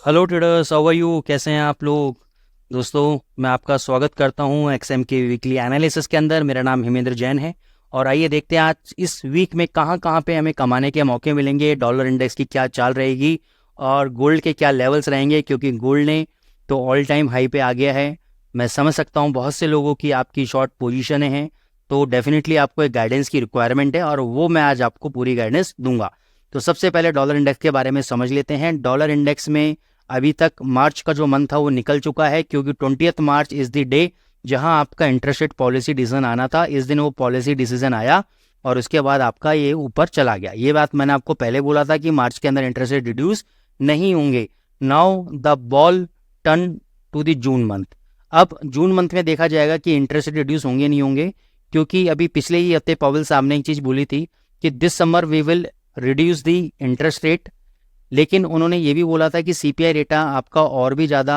Hello traders, how are you? कैसे हैं आप लोग? दोस्तों, मैं आपका स्वागत करता हूं एक्सएम के वीकली एनालिसिस के अंदर। मेरा नाम हिमेंद्र जैन है और आइए देखते हैं आज इस वीक में कहां कहां पे हमें कमाने के मौके मिलेंगे, डॉलर इंडेक्स की क्या चाल रहेगी और गोल्ड के क्या लेवल्स रहेंगे, क्योंकि गोल्ड ने तो ऑल टाइम हाई पे आ गया है। मैं समझ सकता हूं बहुत से लोगों की आपकी शॉर्ट पोजीशन हैं, तो डेफिनेटली आपको एक गाइडेंस की रिक्वायरमेंट है और वो मैं आज आपको पूरी गाइडेंस दूंगा। तो सबसे पहले डॉलर इंडेक्स के बारे में समझ लेते हैं। डॉलर इंडेक्स में अभी तक मार्च का जो मंथ था वो निकल चुका है, क्योंकि 20 मार्च इज द डे जहां आपका इंटरेस्ट रेट पॉलिसी डिसीजन आना था। इस दिन वो पॉलिसी डिसीजन आया और उसके बाद आपका ये ऊपर चला गया। ये बात मैंने आपको पहले बोला था कि मार्च के अंदर इंटरेस्ट रेट रिड्यूस नहीं होंगे। Now the ball turn to the June month. अब जून मंथ में देखा जाएगा कि इंटरेस्ट रेट रिड्यूस होंगे नहीं होंगे, क्योंकि अभी पिछले ही हफ्ते पॉवेल साहब ने एक चीज बोली थी कि this summer we will reduce the interest rate. लेकिन उन्होंने ये भी बोला था कि सीपीआई रेटा आपका और भी ज़्यादा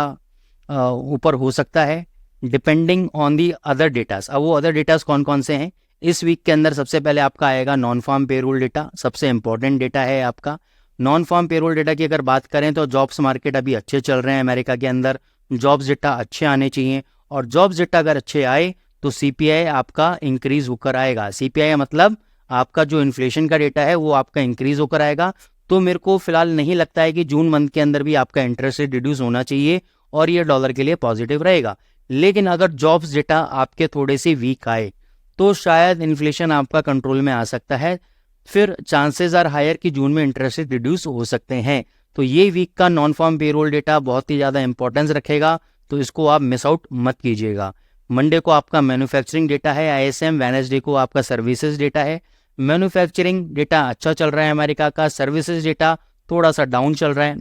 ऊपर हो सकता है depending on the other datas. अब वो अदर डेटास कौन कौन से हैं? इस वीक के अंदर सबसे पहले आपका आएगा नॉन फार्म पेरोल डेटा। सबसे इंपॉर्टेंट डेटा है आपका नॉन फार्म पेरोल डेटा की। अगर बात करें तो जॉब्स मार्केट अभी अच्छे चल रहे हैं अमेरिका के अंदर। जॉब्स डेटा अच्छे आने चाहिए और जॉब्स डेटा अगर अच्छे आए तो सीपीआई आपका इंक्रीज होकर आएगा। सीपीआई मतलब आपका जो इन्फ्लेशन का डेटा है वो आपका इंक्रीज होकर आएगा। तो मेरे को फिलहाल नहीं लगता है कि जून मंथ के अंदर भी आपका इंटरेस्ट रेट रिड्यूस होना चाहिए और ये डॉलर के लिए पॉजिटिव रहेगा। लेकिन अगर जॉब्स डेटा आपके थोड़े से वीक आए तो शायद इन्फ्लेशन आपका कंट्रोल में आ सकता है। फिर चांसेस आर हायर कि जून में इंटरेस्ट रेट रिड्यूस हो सकते हैं। तो ये वीक का नॉन फार्म पेरोल डेटा बहुत ही ज़्यादा इंपॉर्टेंस रखेगा, तो इसको आप मिस आउट मत कीजिएगा। मंडे को आपका मैन्युफैक्चरिंग डेटा है आईएसएम। वेडनेसडे को आपका सर्विसेज डेटा है। मैन्युफैक्चरिंग डेटा अच्छा चल रहा है अमेरिका का, सर्विसेज डेटा थोड़ा सा डाउन चल रहा है।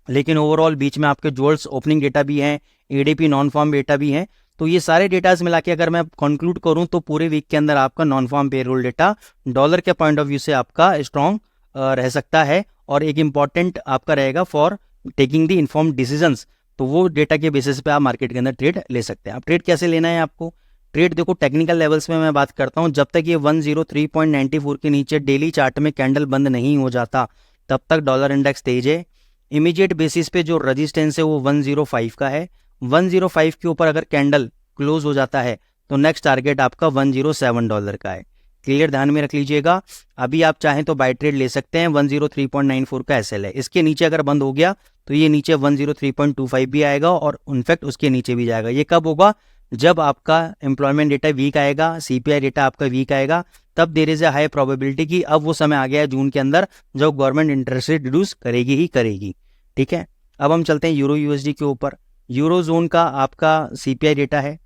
लेकिन ओवरऑल बीच में आपके जोल्स ओपनिंग डेटा भी हैं, एडीपी नॉन फार्म डेटा भी हैं। तो ये सारे डेटाज मिला के अगर मैं कंक्लूड करूं तो पूरे वीक के अंदर आपका non farm payroll data dollar के पॉइंट ऑफ व्यू से आपका स्ट्रॉन्ग रह सकता है और एक इंपॉर्टेंट आपका रहेगा for taking the informed decisions. तो वो डेटा के बेसिस पे आप मार्केट के अंदर ट्रेड ले सकते हैं। आप ट्रेड कैसे लेना है आपको? ट्रेड देखो, टेक्निकल लेवल्स में मैं बात करता हूं, जब तक ये 103.94 के नीचे डेली चार्ट में कैंडल बंद नहीं हो जाता तब तक डॉलर इंडेक्स तेज है। इमीडिएट बेसिस पे जो रेजिस्टेंस है वो 105 का है। 105 के ऊपर अगर कैंडल क्लोज हो जाता है तो नेक्स्ट टारगेट आपका 107 डॉलर का है। क्लियर, ध्यान में रख लीजिएगा। अभी आप चाहें तो बाय ट्रेड ले सकते हैं। 103.94 का एसएल है। इसके नीचे अगर बंद हो गया तो ये नीचे 103.25 भी आएगा और इनफैक्ट उसके नीचे भी जाएगा। ये कब होगा? जब आपका एम्प्लॉयमेंट डेटा वीक आएगा, सीपीआई डेटा आपका वीक आएगा, तब there is a high probability कि अब वो समय आ गया है जून के अंदर जब गवर्नमेंट इंटरेस्ट रेट रिड्यूस करेगी ही करेगी। ठीक है, अब हम चलते हैं यूरो यूएसडी के ऊपर। यूरो जोन का आपका सीपीआई डेटा है।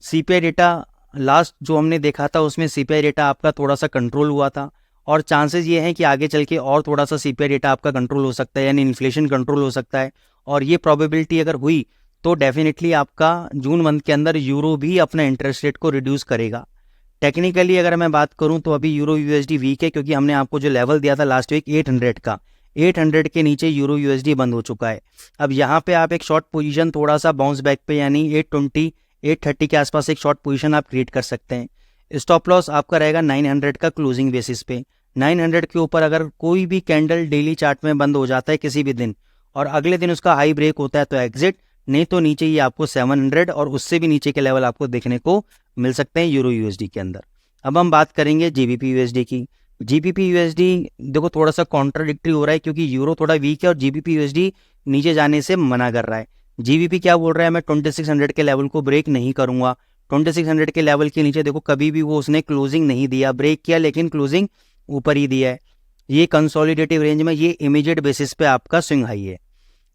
सीपीआई डेटा लास्ट जो हमने देखा था उसमें सीपीआई डेटा आपका थोड़ा सा कंट्रोल हुआ था और चांसेस ये हैं कि आगे चल के और थोड़ा सा सीपीआई डेटा आपका कंट्रोल हो सकता है, यानी इन्फ्लेशन कंट्रोल हो सकता है। और ये प्रोबेबिलिटी अगर हुई तो डेफिनेटली आपका जून मंथ के अंदर यूरो भी अपना इंटरेस्ट रेट को रिड्यूस करेगा। टेक्निकली अगर मैं बात करूं तो अभी यूरो यूएसडी वीक है, क्योंकि हमने आपको जो लेवल दिया था लास्ट वीक 800 का, 800 के नीचे यूरो यूएसडी बंद हो चुका है। अब यहाँ पे आप एक शॉर्ट पोजीशन थोड़ा सा बाउंस बैक पे यानी 820 830 के आसपास एक शॉर्ट पोजीशन आप क्रिएट कर सकते हैं। स्टॉप लॉस आपका रहेगा 900 का क्लोजिंग बेसिस पे। 900 के ऊपर अगर कोई भी कैंडल डेली चार्ट में बंद हो जाता है किसी भी दिन और अगले दिन उसका हाई ब्रेक होता है तो एग्जिट, नहीं तो नीचे ही आपको 700 और उससे भी नीचे के लेवल आपको देखने को मिल सकते हैं यूरो यूएसडी के अंदर। अब हम बात करेंगे जीबीपी यूएसडी की। जीबीपी यूएसडी देखो थोड़ा सा कॉन्ट्राडिक्टरी हो रहा है, क्योंकि यूरो थोड़ा वीक है और जीबीपी यूएसडी नीचे जाने से मना कर रहा है। जीबीपी क्या बोल रहा है? मैं 2600 के लेवल को ब्रेक नहीं करूंगा। 2600 के लेवल के नीचे देखो कभी भी वो उसने क्लोजिंग नहीं दिया, ब्रेक किया लेकिन क्लोजिंग ऊपर ही दिया है। ये कंसोलिडेटिव रेंज में ये इमीडिएट बेसिस पे आपका स्विंग हाई है।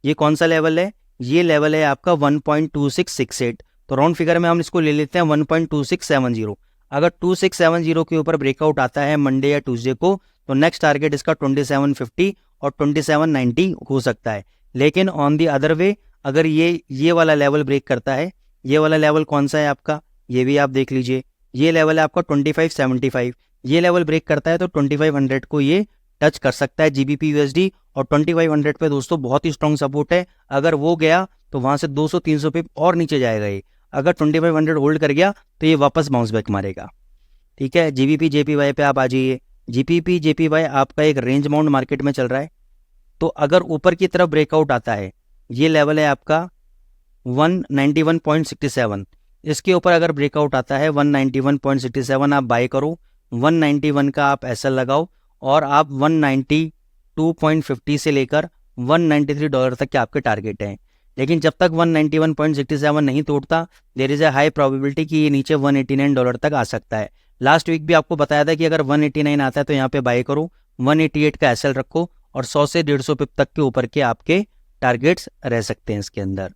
ये कौन सा लेवल है? ये लेवल है आपका 1.2668। तो राउंड फिगर में हम इसको ले लेते हैं 1.2670। अगर 2670 के ऊपर ब्रेकआउट आता है मंडे या ट्यूसडे को तो नेक्स्ट टारगेट इसका 2750 और 2790 हो सकता है। लेकिन ऑन दी अदर वे अगर ये वाला लेवल ब्रेक करता है, ये वाला लेवल कौन सा है आपका, ये भी आप देख लीजिए। ये लेवल है आपका 2575। ये लेवल ब्रेक करता है तो 2500 को ये टच कर सकता है जीबीपी यूएसडी। और 2500 पे दोस्तों बहुत ही स्ट्रॉन्ग सपोर्ट है। अगर वो गया तो वहां से 200-300 पे और नीचे जाएगा ये। अगर 2500 होल्ड कर गया तो ये वापस बाउंस बैक मारेगा। ठीक है, जीबीपी जेपीवाई पे आप आ जाइए। जीबीपी जेपीवाई आपका एक रेंज बाउंड मार्केट में चल रहा है। तो अगर ऊपर की तरफ ब्रेकआउट आता है, ये लेवल है आपका 191.67, इसके ऊपर अगर ब्रेकआउट आता है 191.67 आप बाय करो, 191 का आप एसएल लगाओ और आप 192.50 से लेकर $193 तक के आपके टारगेट हैं। लेकिन जब तक 191.67 नहीं तोड़ता, there is a high probability कि ये नीचे $189 तक आ सकता है। लास्ट वीक भी आपको बताया था कि अगर 189 आता है तो यहाँ पे बाय करो, 188 का एसएल रखो और 100 से 150 पिप तक के ऊपर के आपके टारगेट्स रह सकते हैं इसके अंदर।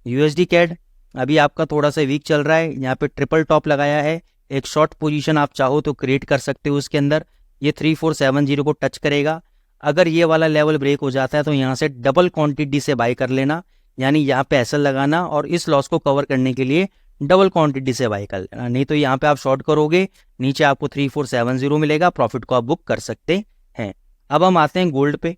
यूएसडी कैड अभी आपका थोड़ा सा वीक चल रहा है, यहाँ पे ट्रिपल टॉप लगाया है, एक शॉर्ट पोजीशन आप चाहो तो क्रिएट कर सकते हो उसके अंदर। ये 3470 को टच करेगा, अगर ये वाला लेवल ब्रेक हो जाता है तो यहाँ से डबल क्वांटिटी से बाय कर लेना, यानी यहाँ पे एसएल लगाना और इस लॉस को कवर करने के लिए डबल क्वांटिटी से बाय कर लेना, नहीं तो यहाँ पे आप शॉर्ट करोगे, नीचे आपको 3470 मिलेगा, प्रॉफिट को आप बुक कर सकते हैं। अब हम आते हैं गोल्ड पे,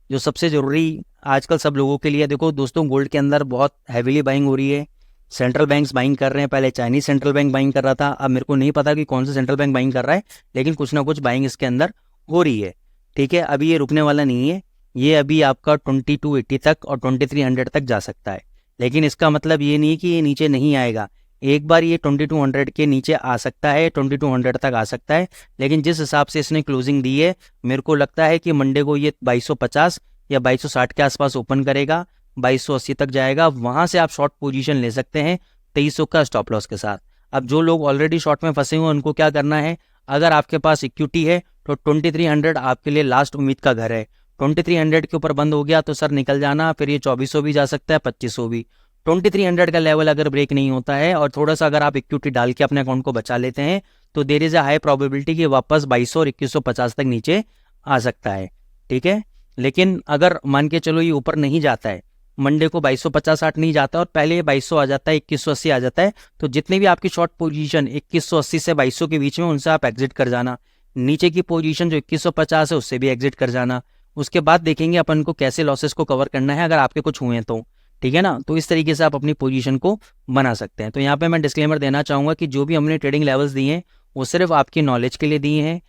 जो सबसे ज़रूरी आजकल सब लोगों के लिए। देखो दोस्तों, गोल्ड के अंदर बहुत हैवीली बाइंग हो रही है, सेंट्रल बैंक्स बाइंग कर रहे हैं, पहले चाइनीज सेंट्रल बैंक बाइंग कर रहा था, अब मेरे को नहीं पता कि कौन सा सेंट्रल बैंक बाइंग कर रहा है, लेकिन कुछ ना कुछ बाइंग इसके अंदर हो रही है। ठीक है, अभी ये रुकने वाला नहीं है, ये अभी आपका 2280 तक और 2300 तक जा सकता है, लेकिन इसका मतलब ये नहीं कि ये नीचे नहीं आएगा। एक बार ये 2200 के नीचे आ सकता है, 2200 तक आ सकता है, लेकिन जिस हिसाब से इसने क्लोजिंग दी है, मेरे को लगता है कि मंडे को ये 2250 या 2260 के आसपास ओपन करेगा, 2280 तक जाएगा, वहां से आप शॉर्ट पोजीशन ले सकते हैं 2300 का स्टॉप लॉस के साथ। अब जो लोग ऑलरेडी शॉर्ट में फंसे हुए हैं उनको क्या करना है, अगर आपके पास इक्विटी है तो 2300 आपके लिए लास्ट उम्मीद का घर है। 2300 के ऊपर बंद हो गया तो सर निकल जाना, फिर ये 2400 भी जा सकता है, 2500 भी। 2300 का लेवल अगर ब्रेक नहीं होता है और थोड़ा सा अगर आप इक्विटी डाल के अपने अकाउंट को बचा लेते हैं तो there is a high probability कि वापस 2200 और 2150 तक नीचे आ सकता है। ठीक है, लेकिन अगर मान के चलो ये ऊपर नहीं जाता है, मंडे को 2250-60 नहीं जाता और पहले ये 2200 आ जाता है, 2180 आ जाता है, तो जितनी भी आपकी शॉर्ट पोजीशन 2180 से 2200 के बीच में, उनसे आप एग्जिट कर जाना। नीचे की पोजीशन जो 2150 है उससे भी एग्जिट कर जाना। उसके बाद देखेंगे अपन को कैसे लॉसेस को कवर करना है अगर आपके कुछ हुए तो। ठीक है ना, तो इस तरीके से आप अपनी पोजीशन को बना सकते हैं। तो यहाँ पे मैं डिस्क्लेमर देना चाहूँगा कि जो भी हमने ट्रेडिंग लेवल्स दिए हैं वो सिर्फ आपकी नॉलेज के लिए दिए हैं।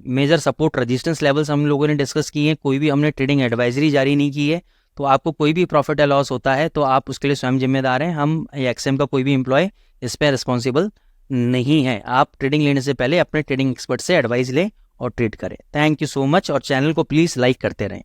मेजर सपोर्ट रेजिस्टेंस लेवल्स हम लोगों ने डिस्कस किए हैं, कोई भी हमने ट्रेडिंग एडवाइजरी जारी नहीं की है। तो आपको कोई भी प्रॉफिट या लॉस होता है तो आप उसके लिए स्वयं जिम्मेदार हैं, हम एक्सएम का कोई भी एम्प्लॉय इस पर रिस्पॉन्सिबल नहीं है। आप ट्रेडिंग लेने से पहले अपने ट्रेडिंग एक्सपर्ट से एडवाइस लें और ट्रेड करें। थैंक यू सो मच, और चैनल को प्लीज़ लाइक करते रहें।